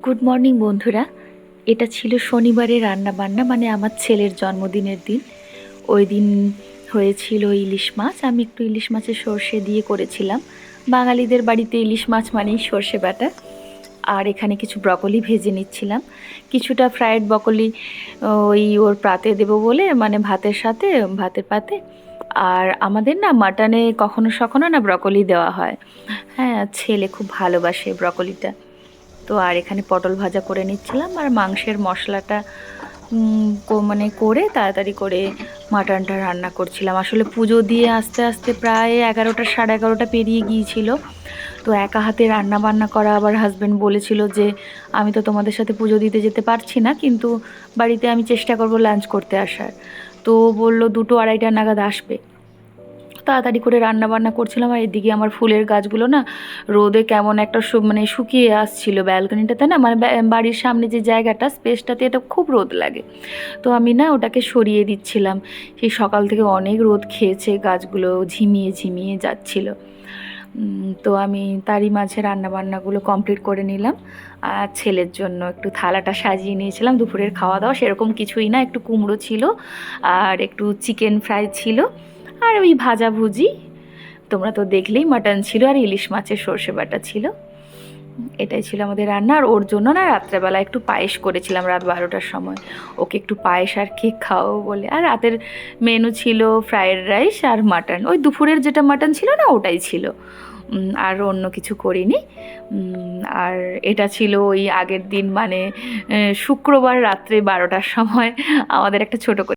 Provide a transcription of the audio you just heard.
Good morning বন্ধুরা। এটা ছিল শনিবারের রান্নাবান্না, মানে আমার ছেলের জন্মদিনের দিন। ওই দিন হয়েছিল ইলিশ মাছ। আমি একটু ইলিশ মাছের সর্ষে দিয়ে করেছিলাম। বাঙালিদের বাড়িতে ইলিশ মাছ মানেই সর্ষে বাটা। আর এখানে কিছু ব্রকলি ভেজে নিচ্ছিলাম, কিছুটা ফ্রায়েড ব্রকলি ওর পাতে দেবো বলে, মানে ভাতের সাথে, ভাতের পাতে। আর আমাদের না মাটনে কখনো সখনো না ব্রকলি দেওয়া হয়। হ্যাঁ, ছেলে খুব ভালোবাসে ব্রকলিটা। তো আর এখানে পটল ভাজা করে নিচ্ছিলাম, আর মাংসের মশলাটা মানে করে তাড়াতাড়ি করে মাটনটা রান্না করছিলাম। আসলে পুজো দিয়ে আস্তে আস্তে প্রায় 11টা, সাড়ে 11টা পেরিয়ে গিয়েছিল। তো একা হাতে রান্না বান্না করা, আবার হাজব্যান্ড বলেছিল যে আমি তো তোমাদের সাথে পুজো দিতে যেতে পারছি না, কিন্তু বাড়িতে আমি চেষ্টা করব লাঞ্চ করতে আসার। তো বললো 2টো 2:30টা নাগাদ আসবে। তাড়াতাড়ি করে রান্না বান্না করছিলাম, আর এদিকে আমার ফুলের গাছগুলো না রোদে কেমন একটা মানে শুকিয়ে আসছিল ব্যালকনিটাতে না, মানে বাড়ির সামনে যে জায়গাটা, স্পেসটাতে এটা খুব রোদ লাগে। তো আমি না ওটাকে সরিয়ে দিচ্ছিলাম। সেই সকাল থেকে অনেক রোদ খেয়েছে, গাছগুলো ঝিমিয়ে ঝিমিয়ে যাচ্ছিল। তো আমি তারই মাঝে রান্নাবান্নাগুলো কমপ্লিট করে নিলাম। আর ছেলের জন্য একটু থালাটা সাজিয়ে নিয়েছিলাম। দুপুরের খাওয়া দাওয়া সেরকম কিছুই না, একটু কুমড়ো ছিল, আর একটু চিকেন ফ্রাই ছিল, আর ওই ভাজাভুজি। তোমরা তো দেখলেই, মাটন ছিল, আর ইলিশ মাছের সর্ষে বাটা ছিল। এটাই ছিল আমাদের রান্না। আর ওর জন্য না রাত্রেবেলা একটু পায়েস করেছিলাম, রাত 12টার সময়। ওকে একটু পায়েস আর কেক খাওয়াবো বলে। আর রাতের মেনু ছিল ফ্রায়েড রাইস আর মাটন। ওই দুপুরের যেটা মাটন ছিল না, ওটাই ছিল। আর অন্য কিছু করিনি। আর এটা ছিল ওই আগের দিন, মানে শুক্রবার রাত্রে 12টার সময় আমাদের একটা ছোটো করে